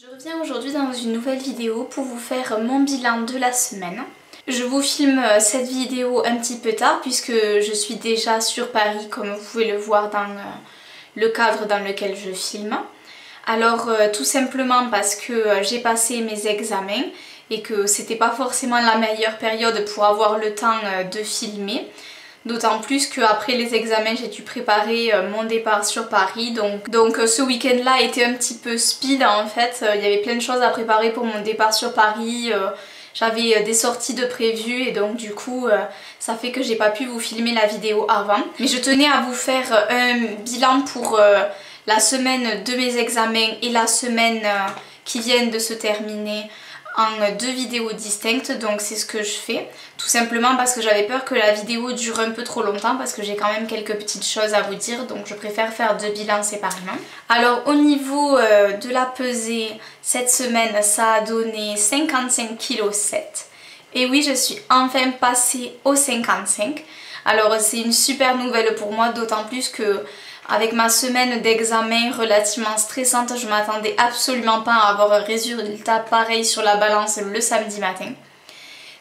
Je reviens aujourd'hui dans une nouvelle vidéo pour vous faire mon bilan de la semaine. Je vous filme cette vidéo un petit peu tard puisque je suis déjà sur Paris comme vous pouvez le voir dans le cadre dans lequel je filme. Alors tout simplement parce que j'ai passé mes examens et que c'était pas forcément la meilleure période pour avoir le temps de filmer. D'autant plus qu'après les examens j'ai dû préparer mon départ sur Paris donc ce week-end là était un petit peu speed en fait, il y avait plein de choses à préparer pour mon départ sur Paris, j'avais des sorties de prévues et donc du coup ça fait que j'ai pas pu vous filmer la vidéo avant. Mais je tenais à vous faire un bilan pour la semaine de mes examens et la semaine qui viennent de se terminer en deux vidéos distinctes, donc c'est ce que je fais tout simplement parce que j'avais peur que la vidéo dure un peu trop longtemps parce que j'ai quand même quelques petites choses à vous dire, donc je préfère faire deux bilans séparément. Alors au niveau de la pesée, cette semaine ça a donné 55,7 kg et oui, je suis enfin passée aux 55. Alors c'est une super nouvelle pour moi, d'autant plus que avec ma semaine d'examen relativement stressante, je m'attendais absolument pas à avoir un résultat pareil sur la balance le samedi matin.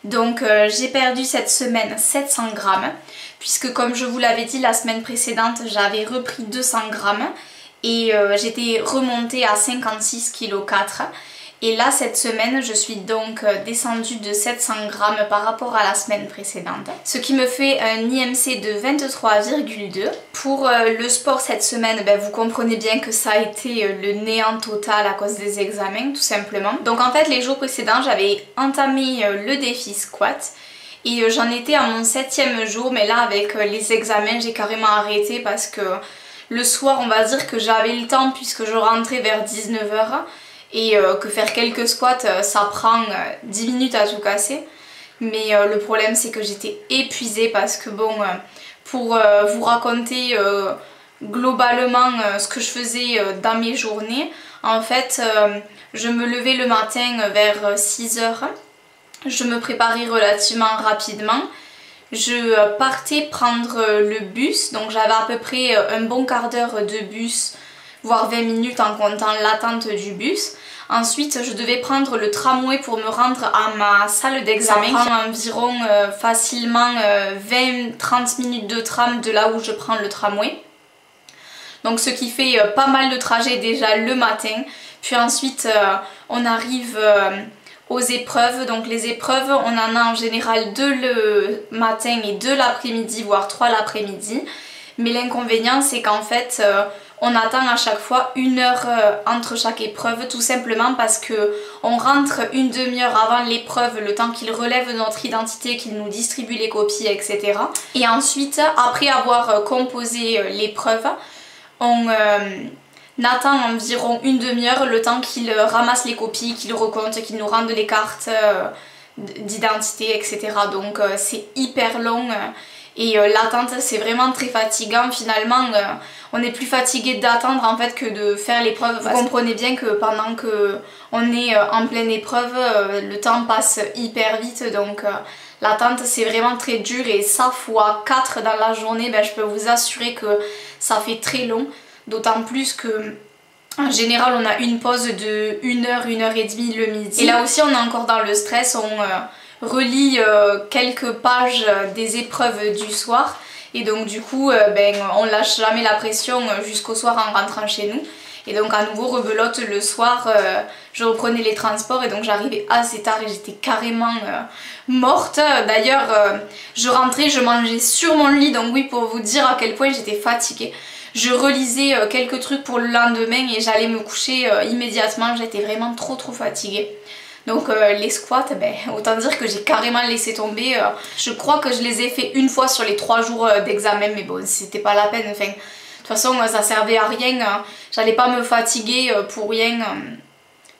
Donc j'ai perdu cette semaine 700 grammes, puisque comme je vous l'avais dit la semaine précédente, j'avais repris 200 grammes et j'étais remontée à 56,4 kg. Et là cette semaine je suis donc descendue de 700 grammes par rapport à la semaine précédente, ce qui me fait un IMC de 23,2. Pour le sport cette semaine, vous comprenez bien que ça a été le néant total à cause des examens tout simplement. Donc en fait les jours précédents j'avais entamé le défi squat et j'en étais à mon 7e jour, mais là avec les examens j'ai carrément arrêté parce que le soir on va dire que j'avais le temps puisque je rentrais vers 19 h. Et que faire quelques squats ça prend 10 minutes à tout casser. Mais le problème c'est que j'étais épuisée parce que bon, pour vous raconter globalement ce que je faisais dans mes journées, en fait je me levais le matin vers 6 h, je me préparais relativement rapidement, je partais prendre le bus, donc j'avais à peu près un bon quart d'heure de bus, voire 20 minutes en comptant l'attente du bus. Ensuite je devais prendre le tramway pour me rendre à ma salle d'examen. Ça prend environ facilement 20-30 minutes de tram de là où je prends le tramway. Donc ce qui fait pas mal de trajet déjà le matin. Puis ensuite on arrive aux épreuves. Donc les épreuves on en a en général 2 le matin et 2 l'après-midi, voire 3 l'après-midi. Mais l'inconvénient c'est qu'en fait on attend à chaque fois 1 heure entre chaque épreuve, tout simplement parce que on rentre une demi-heure avant l'épreuve, le temps qu'ils relèvent notre identité, qu'ils nous distribuent les copies, etc. Et ensuite, après avoir composé l'épreuve, on attend environ une demi-heure, le temps qu'ils ramassent les copies, qu'ils recomptent, qu'ils nous rendent les cartes d'identité, etc. Donc c'est hyper long. Et l'attente c'est vraiment très fatigant finalement, on est plus fatigué d'attendre en fait que de faire l'épreuve. Vous comprenez bien que pendant qu'on est en pleine épreuve, le temps passe hyper vite, donc l'attente c'est vraiment très dur et ça fois 4 dans la journée, je peux vous assurer que ça fait très long, d'autant plus que en général on a une pause de 1 heure, 1 heure et demie le midi. Et là aussi on est encore dans le stress, on relit quelques pages des épreuves du soir et donc du coup on lâche jamais la pression jusqu'au soir en rentrant chez nous. Et donc à nouveau rebelote le soir, je reprenais les transports et donc j'arrivais assez tard et j'étais carrément morte. D'ailleurs je rentrais, je mangeais sur mon lit, donc oui, pour vous dire à quel point j'étais fatiguée. Je relisais quelques trucs pour le lendemain et j'allais me coucher immédiatement, j'étais vraiment trop fatiguée. Donc les squats, autant dire que j'ai carrément laissé tomber. Je crois que je les ai fait une fois sur les 3 jours d'examen, mais bon, c'était pas la peine. Enfin, de toute façon, ça servait à rien. J'allais pas me fatiguer pour rien.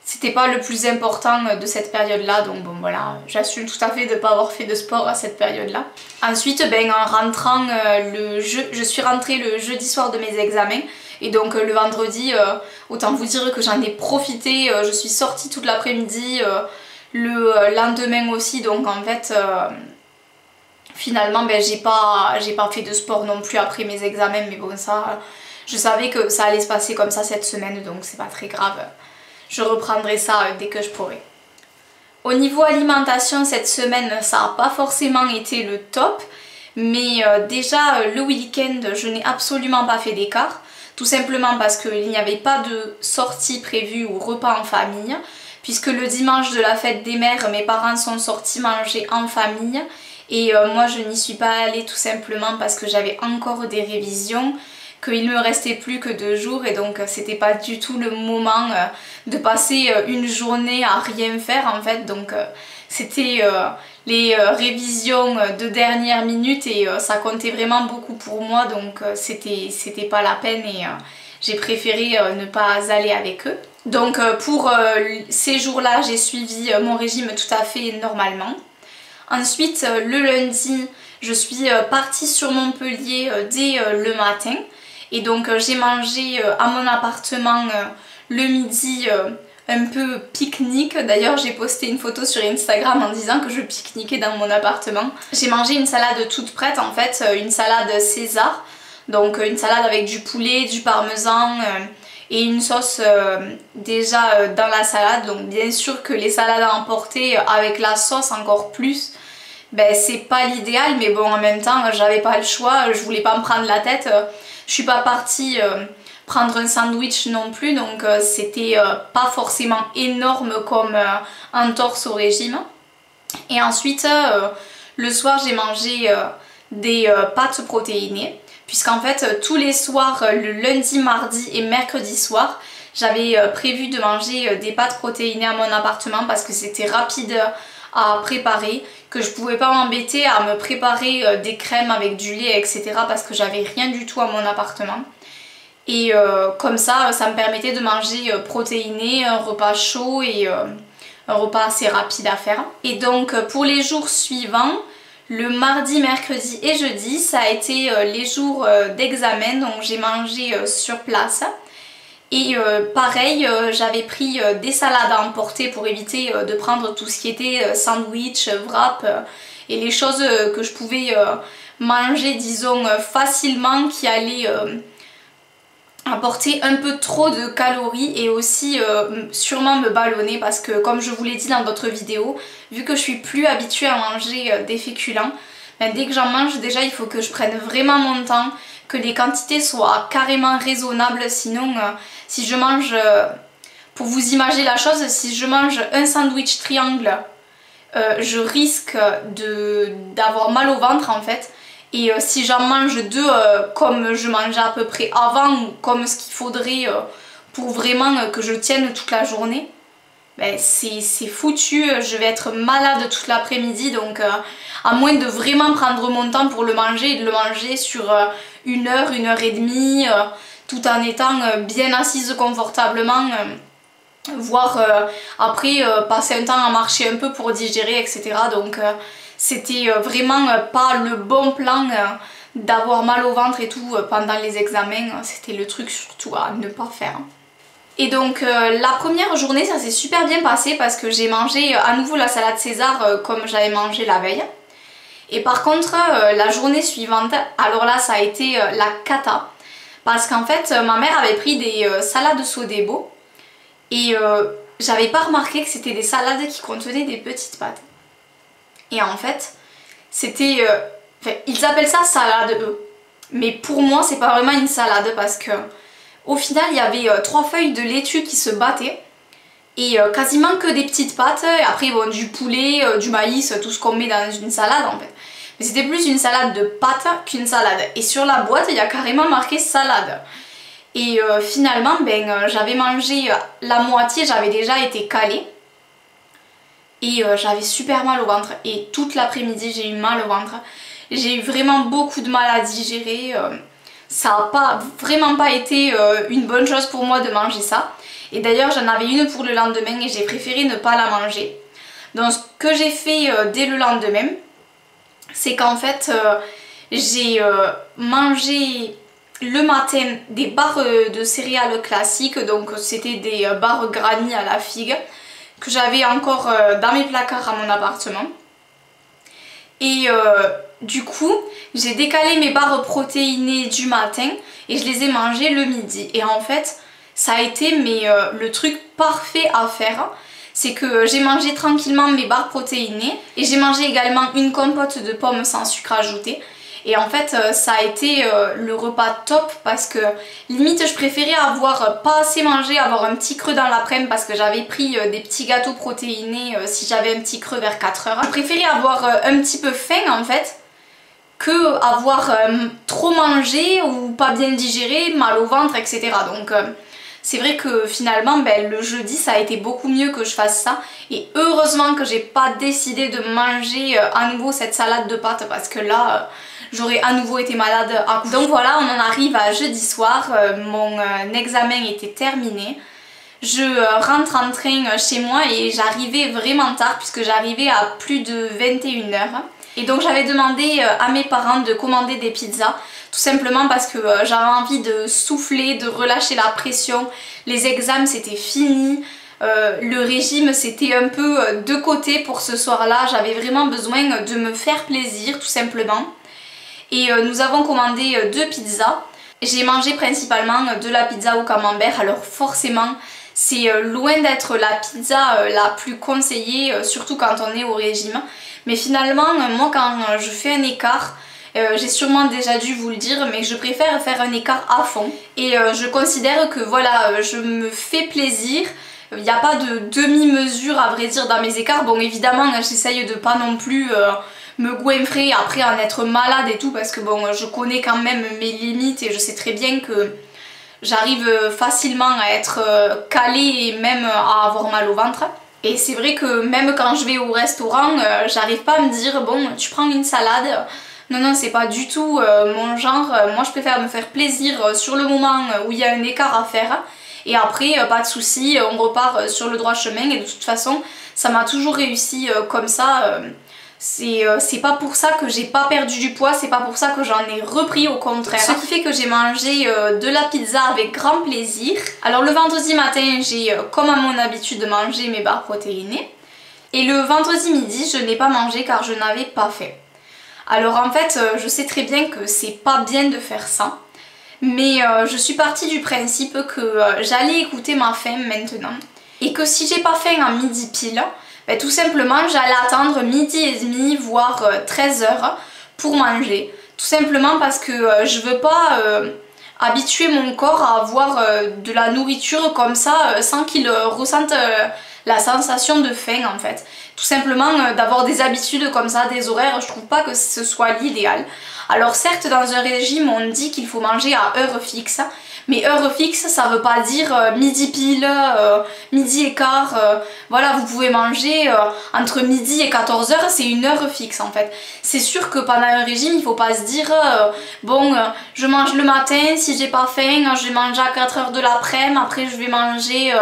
C'était pas le plus important de cette période-là. Donc bon, voilà, j'assume tout à fait de ne pas avoir fait de sport à cette période-là. Ensuite, en rentrant, je suis rentrée le jeudi soir de mes examens. Et donc le vendredi, autant vous dire que j'en ai profité, je suis sortie toute l'après-midi, le lendemain aussi, donc en fait finalement j'ai pas fait de sport non plus après mes examens, mais bon ça, je savais que ça allait se passer comme ça cette semaine, donc c'est pas très grave. je reprendrai ça dès que je pourrai. Au niveau alimentation, cette semaine, ça n'a pas forcément été le top, mais déjà le week-end, je n'ai absolument pas fait d'écart, tout simplement parce qu'il n'y avait pas de sortie prévue ou repas en famille, puisque le dimanche de la fête des mères, mes parents sont sortis manger en famille, et moi je n'y suis pas allée tout simplement parce que j'avais encore des révisions, qu'il ne me restait plus que 2 jours et donc c'était pas du tout le moment de passer une journée à rien faire en fait. Donc c'était les révisions de dernière minute et ça comptait vraiment beaucoup pour moi, donc c'était pas la peine et j'ai préféré ne pas aller avec eux. Donc pour ces jours-là, j'ai suivi mon régime tout à fait normalement. Ensuite, le lundi, je suis partie sur Montpellier dès le matin. Et donc j'ai mangé à mon appartement le midi un peu pique-nique. D'ailleurs j'ai posté une photo sur Instagram en disant que je pique-niquais dans mon appartement. J'ai mangé une salade toute prête en fait, une salade César. Donc une salade avec du poulet, du parmesan et une sauce déjà dans la salade. Donc bien sûr que les salades à emporter avec la sauce encore plus, ben c'est pas l'idéal, mais bon en même temps j'avais pas le choix, je voulais pas me prendre la tête. Je suis pas partie prendre un sandwich non plus, donc c'était pas forcément énorme comme un torse au régime. Et ensuite le soir j'ai mangé des pâtes protéinées, puisqu'en fait tous les soirs, le lundi, mardi et mercredi soir, j'avais prévu de manger des pâtes protéinées à mon appartement parce que c'était rapide à préparer, que je pouvais pas m'embêter à me préparer des crèmes avec du lait etc. parce que j'avais rien du tout à mon appartement. Et comme ça, ça me permettait de manger protéiné, un repas chaud et un repas assez rapide à faire. Et donc pour les jours suivants, le mardi, mercredi et jeudi, ça a été les jours d'examen, donc j'ai mangé sur place. Et pareil, j'avais pris des salades à emporter pour éviter de prendre tout ce qui était sandwich, wrap et les choses que je pouvais manger, disons, facilement, qui allaient apporter un peu trop de calories et aussi sûrement me ballonner, parce que comme je vous l'ai dit dans d'autres vidéos, vu que je suis plus habituée à manger des féculents, ben, dès que j'en mange déjà il faut que je prenne vraiment mon temps, que les quantités soient carrément raisonnables, sinon si je mange, pour vous imaginer la chose, si je mange un sandwich triangle, je risque d'avoir mal au ventre en fait. Et si j'en mange 2 comme je mangeais à peu près avant, ou comme ce qu'il faudrait pour vraiment que je tienne toute la journée, ben c'est foutu, je vais être malade toute l'après-midi. Donc à moins de vraiment prendre mon temps pour le manger et de le manger sur 1 heure, 1 heure et demie, tout en étant bien assise confortablement, voire après passer un temps à marcher un peu pour digérer etc. Donc c'était vraiment pas le bon plan d'avoir mal au ventre et tout pendant les examens, c'était le truc surtout à ne pas faire. Et donc la première journée ça s'est super bien passé parce que j'ai mangé à nouveau la salade César comme j'avais mangé la veille. Et par contre la journée suivante, alors là ça a été la cata, parce qu'en fait ma mère avait pris des salades Sodebo et j'avais pas remarqué que c'était des salades qui contenaient des petites pâtes. Et en fait c'était, ils appellent ça salade eux, mais pour moi c'est pas vraiment une salade parce que au final il y avait 3 feuilles de laitue qui se battaient et quasiment que des petites pâtes, et après bon, du poulet, du maïs, tout ce qu'on met dans une salade en fait. Mais c'était plus une salade de pâtes qu'une salade, et sur la boîte il y a carrément marqué salade. Et finalement ben, j'avais mangé la moitié, j'avais déjà été calée. Et j'avais super mal au ventre et toute l'après-midi j'ai eu mal au ventre. J'ai eu vraiment beaucoup de mal à digérer. Ça n'a vraiment pas été une bonne chose pour moi de manger ça. Et d'ailleurs j'en avais une pour le lendemain et j'ai préféré ne pas la manger. Donc ce que j'ai fait dès le lendemain, c'est qu'en fait j'ai mangé le matin des barres de céréales classiques. Donc c'était des barres granny à la figue que j'avais encore dans mes placards à mon appartement. Et du coup j'ai décalé mes barres protéinées du matin et je les ai mangées le midi. Et en fait ça a été le truc parfait à faire. C'est que j'ai mangé tranquillement mes barres protéinées et j'ai mangé également une compote de pommes sans sucre ajouté. Et en fait ça a été le repas top parce que limite je préférais avoir pas assez mangé, avoir un petit creux dans l'après-midi parce que j'avais pris des petits gâteaux protéinés si j'avais un petit creux vers 4 heures. Je préférais avoir un petit peu faim en fait que avoir trop mangé ou pas bien digéré, mal au ventre, etc. Donc c'est vrai que finalement le jeudi ça a été beaucoup mieux que je fasse ça et heureusement que j'ai pas décidé de manger à nouveau cette salade de pâtes parce que là j'aurais à nouveau été malade à coup. Donc voilà, on en arrive à jeudi soir, mon examen était terminé. Je rentre en train chez moi et j'arrivais vraiment tard puisque j'arrivais à plus de 21 h. Et donc j'avais demandé à mes parents de commander des pizzas, tout simplement parce que j'avais envie de souffler, de relâcher la pression. Les examens c'était fini, le régime c'était un peu de côté pour ce soir-là. J'avais vraiment besoin de me faire plaisir tout simplement. Et nous avons commandé 2 pizzas. J'ai mangé principalement de la pizza au camembert, alors forcément c'est loin d'être la pizza la plus conseillée, surtout quand on est au régime. Mais finalement, moi quand je fais un écart, j'ai sûrement déjà dû vous le dire, mais je préfère faire un écart à fond. Et je considère que voilà, je me fais plaisir. Il n'y a pas de demi-mesure à vrai dire dans mes écarts. Bon évidemment j'essaye de pas non plus me goinfrer après en être malade et tout parce que bon je connais quand même mes limites et je sais très bien que j'arrive facilement à être calée et même à avoir mal au ventre. Et c'est vrai que même quand je vais au restaurant, j'arrive pas à me dire bon tu prends une salade. Non, c'est pas du tout mon genre. Moi je préfère me faire plaisir sur le moment où il y a un écart à faire. Et après pas de soucis, on repart sur le droit chemin et de toute façon ça m'a toujours réussi comme ça. C'est pas pour ça que j'ai pas perdu du poids, c'est pas pour ça que j'en ai repris, au contraire. Ce qui fait que j'ai mangé de la pizza avec grand plaisir. Alors le vendredi matin, j'ai comme à mon habitude mangé mes barres protéinées. Et le vendredi midi, je n'ai pas mangé car je n'avais pas faim. Alors en fait, je sais très bien que c'est pas bien de faire ça. Mais je suis partie du principe que j'allais écouter ma faim maintenant. Et que si j'ai pas faim à midi pile, tout simplement j'allais attendre midi et demi voire 13 h pour manger. Tout simplement parce que je veux pas habituer mon corps à avoir de la nourriture comme ça sans qu'il ressente la sensation de faim en fait. Tout simplement d'avoir des habitudes comme ça, des horaires, je trouve pas que ce soit l'idéal. Alors certes dans un régime on dit qu'il faut manger à heure fixe, mais heure fixe ça veut pas dire midi pile, midi et quart, voilà vous pouvez manger entre midi et 14 h, c'est une heure fixe en fait. C'est sûr que pendant un régime il faut pas se dire bon je mange le matin, si j'ai pas faim je vais manger à 4 h de l'après-midi, après je vais manger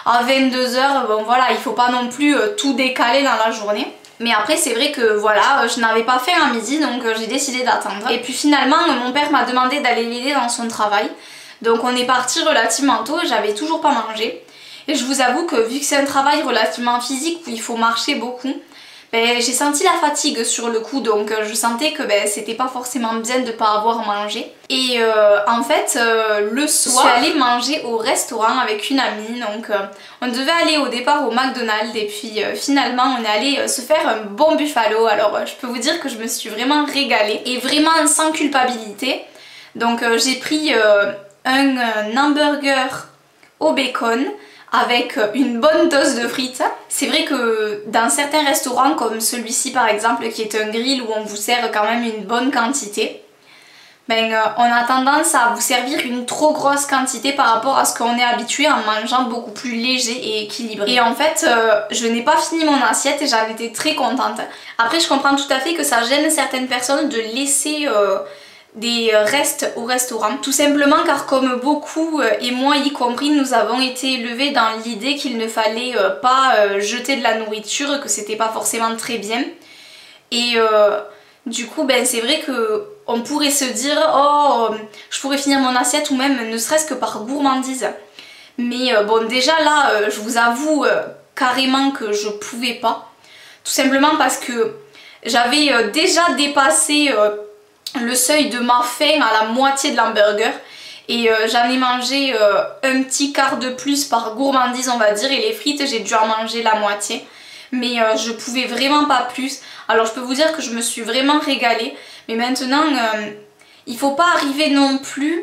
à 22 h, bon voilà il faut pas non plus tout décaler dans la journée. Mais après c'est vrai que voilà, je n'avais pas faim à midi donc j'ai décidé d'attendre. Et puis finalement mon père m'a demandé d'aller l'aider dans son travail. Donc on est parti relativement tôt et j'avais toujours pas mangé. Et je vous avoue que vu que c'est un travail relativement physique où il faut marcher beaucoup, j'ai senti la fatigue sur le coup, donc je sentais que c'était pas forcément bien de pas avoir mangé. Et en fait le soir, je suis allée manger au restaurant avec une amie, donc on devait aller au départ au McDonald's et puis finalement on est allé se faire un bon buffalo. Alors je peux vous dire que je me suis vraiment régalée et vraiment sans culpabilité. Donc j'ai pris un hamburger au bacon avec une bonne dose de frites. C'est vrai que dans certains restaurants comme celui-ci par exemple qui est un grill où on vous sert quand même une bonne quantité, on a tendance à vous servir une trop grosse quantité par rapport à ce qu'on est habitué en mangeant beaucoup plus léger et équilibré. Et en fait je n'ai pas fini mon assiette et j'en étais très contente. Après je comprends tout à fait que ça gêne certaines personnes de laisser des restes au restaurant, tout simplement car comme beaucoup et moi y compris nous avons été élevés dans l'idée qu'il ne fallait pas jeter de la nourriture, que c'était pas forcément très bien. Et du coup c'est vrai que on pourrait se dire oh je pourrais finir mon assiette ou même ne serait-ce que par gourmandise. Mais bon déjà là je vous avoue carrément que je pouvais pas, tout simplement parce que j'avais déjà dépassé le seuil de ma faim à la moitié de l'hamburger Et j'en ai mangé un petit quart de plus par gourmandise on va dire, et les frites j'ai dû en manger la moitié. Mais je pouvais vraiment pas plus. Alors je peux vous dire que je me suis vraiment régalée. Mais maintenant, il faut pas arriver non plus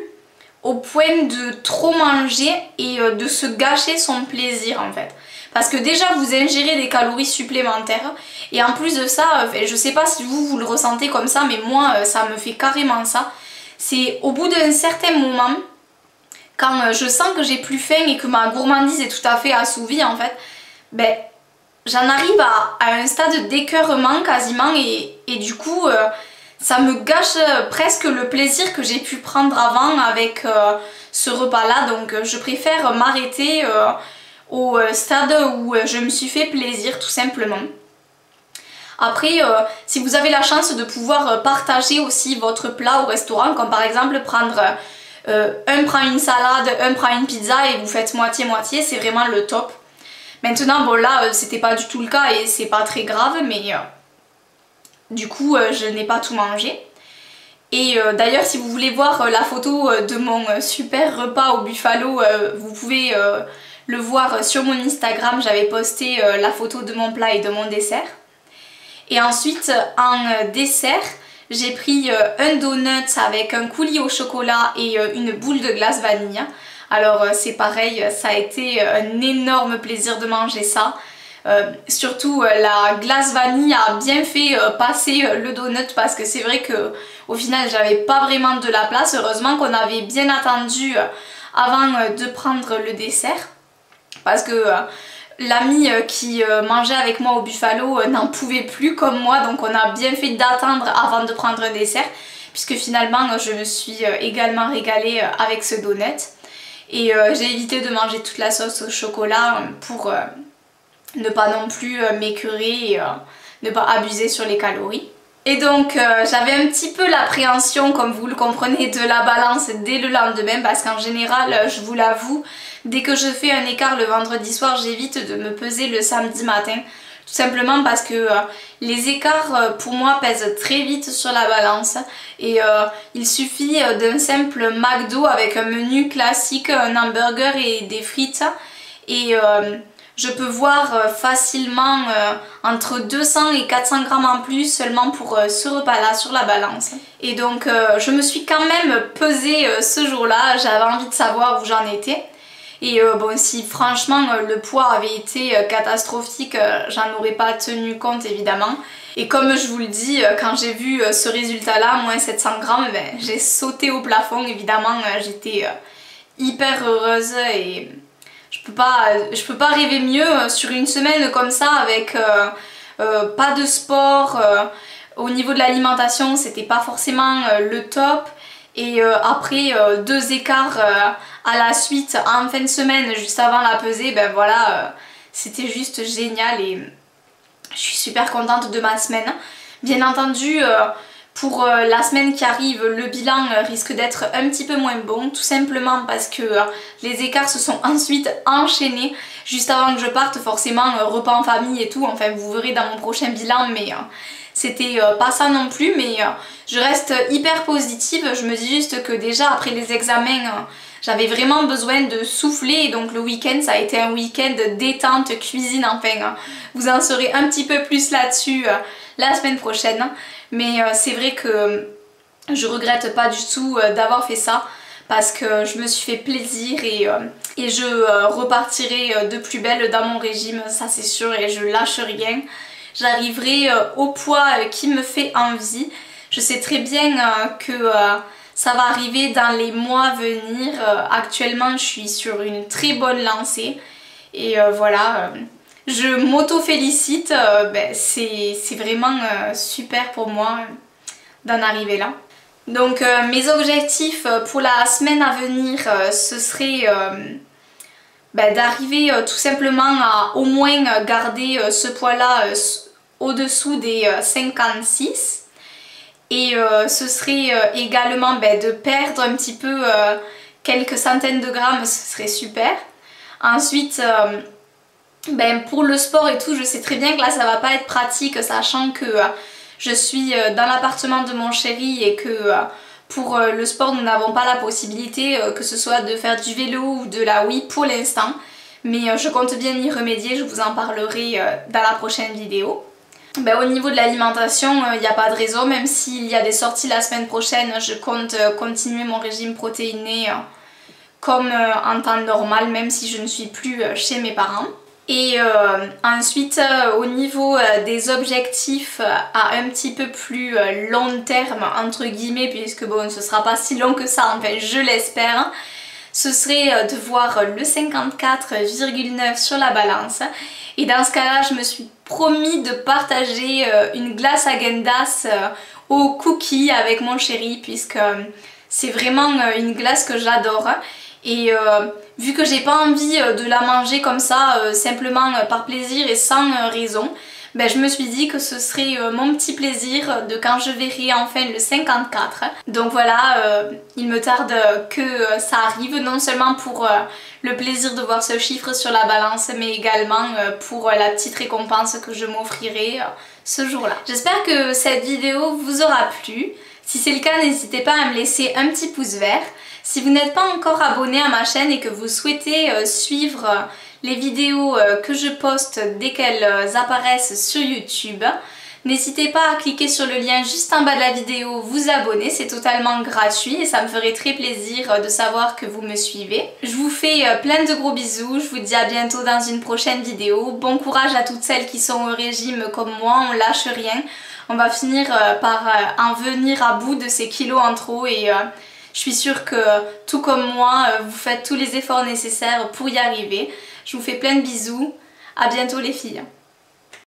au point de trop manger et de se gâcher son plaisir en fait. Parce que déjà vous ingérez des calories supplémentaires et en plus de ça, je sais pas si vous le ressentez comme ça, mais moi ça me fait carrément ça. C'est au bout d'un certain moment, quand je sens que j'ai plus faim et que ma gourmandise est tout à fait assouvie en fait, ben j'en arrive à un stade d'écœurement quasiment et du coup ça me gâche presque le plaisir que j'ai pu prendre avant avec ce repas là. Donc je préfère m'arrêter au stade où je me suis fait plaisir tout simplement. Après si vous avez la chance de pouvoir partager aussi votre plat au restaurant, comme par exemple prendre un prend une salade, un prend une pizza et vous faites moitié-moitié, c'est vraiment le top. Maintenant bon là c'était pas du tout le cas et c'est pas très grave, mais du coup je n'ai pas tout mangé. Et d'ailleurs si vous voulez voir la photo de mon super repas au Buffalo, vous pouvez le voir sur mon Instagram, j'avais posté la photo de mon plat et de mon dessert. Et ensuite en dessert, j'ai pris un donut avec un coulis au chocolat et une boule de glace vanille. Alors c'est pareil, ça a été un énorme plaisir de manger ça. Surtout la glace vanille a bien fait passer le donut parce que c'est vrai que au final j'avais pas vraiment de la place. Heureusement qu'on avait bien attendu avant de prendre le dessert parce que l'ami qui mangeait avec moi au Buffalo n'en pouvait plus comme moi, donc on a bien fait d'attendre avant de prendre un dessert puisque finalement je me suis également régalée avec ce donut et j'ai évité de manger toute la sauce au chocolat pour ne pas non plus m'écœurer et ne pas abuser sur les calories. Et donc j'avais un petit peu l'appréhension, comme vous le comprenez, de la balance dès le lendemain parce qu'en général, je vous l'avoue, dès que je fais un écart le vendredi soir, j'évite de me peser le samedi matin. Tout simplement parce que les écarts pour moi pèsent très vite sur la balance et il suffit d'un simple McDo avec un menu classique, un hamburger et des frites et je peux voir facilement entre 200 et 400 grammes en plus seulement pour ce repas là sur la balance. Et donc je me suis quand même pesée ce jour là, j'avais envie de savoir où j'en étais. Et bon, si franchement le poids avait été catastrophique, j'en aurais pas tenu compte évidemment. Et comme je vous le dis, quand j'ai vu ce résultat là, moins 700 grammes, ben, j'ai sauté au plafond évidemment, j'étais hyper heureuse et je peux pas rêver mieux sur une semaine comme ça avec pas de sport. Au niveau de l'alimentation c'était pas forcément le top. Et après 2 écarts à la suite en fin de semaine juste avant la pesée, ben voilà, c'était juste génial et je suis super contente de ma semaine. Bien entendu pour la semaine qui arrive, le bilan risque d'être un petit peu moins bon, tout simplement parce que les écarts se sont ensuite enchaînés juste avant que je parte, forcément repas en famille et tout, enfin vous verrez dans mon prochain bilan, mais c'était pas ça non plus, mais je reste hyper positive. Je me dis juste que déjà après les examens, j'avais vraiment besoin de souffler et donc le week-end ça a été un week-end détente, cuisine, enfin vous en saurez un petit peu plus là-dessus la semaine prochaine. Mais c'est vrai que je regrette pas du tout d'avoir fait ça parce que je me suis fait plaisir et je repartirai de plus belle dans mon régime, ça c'est sûr, et je lâche rien. J'arriverai au poids qui me fait envie. Je sais très bien que ça va arriver dans les mois à venir. Actuellement je suis sur une très bonne lancée et voilà. Je m'auto-félicite, ben c'est vraiment super pour moi d'en arriver là. Donc mes objectifs pour la semaine à venir, ce serait ben, d'arriver tout simplement à au moins garder ce poids-là au-dessous des 56. Et ce serait également ben, de perdre un petit peu quelques centaines de grammes, ce serait super. Ensuite... ben pour le sport et tout, je sais très bien que là ça va pas être pratique, sachant que je suis dans l'appartement de mon chéri et que Pour le sport, nous n'avons pas la possibilité que ce soit de faire du vélo ou de la Wii pour l'instant. Mais je compte bien y remédier, je vous en parlerai dans la prochaine vidéo. Au niveau de l'alimentation, il n'y a pas de raison, même s'il y a des sorties la semaine prochaine, je compte continuer mon régime protéiné comme en temps normal, même si je ne suis plus chez mes parents. Et ensuite, au niveau des objectifs à un petit peu plus long terme, entre guillemets, puisque bon, ce sera pas si long que ça, enfin je l'espère, ce serait de voir le 54,9 sur la balance. Et dans ce cas-là, je me suis promis de partager une glace Häagen-Dazs aux cookies avec mon chéri, puisque c'est vraiment une glace que j'adore. Et vu que j'ai pas envie de la manger comme ça, simplement par plaisir et sans raison, je me suis dit que ce serait mon petit plaisir de quand je verrai enfin le 54. Donc voilà, il me tarde que ça arrive, non seulement pour le plaisir de voir ce chiffre sur la balance, mais également pour la petite récompense que je m'offrirai ce jour-là. J'espère que cette vidéo vous aura plu. Si c'est le cas, n'hésitez pas à me laisser un petit pouce vert. Si vous n'êtes pas encore abonné à ma chaîne et que vous souhaitez suivre les vidéos que je poste dès qu'elles apparaissent sur YouTube, n'hésitez pas à cliquer sur le lien juste en bas de la vidéo, vous abonner, c'est totalement gratuit et ça me ferait très plaisir de savoir que vous me suivez. Je vous fais plein de gros bisous, je vous dis à bientôt dans une prochaine vidéo. Bon courage à toutes celles qui sont au régime comme moi, on lâche rien. On va finir par en venir à bout de ces kilos en trop et je suis sûre que tout comme moi, vous faites tous les efforts nécessaires pour y arriver. Je vous fais plein de bisous, à bientôt les filles.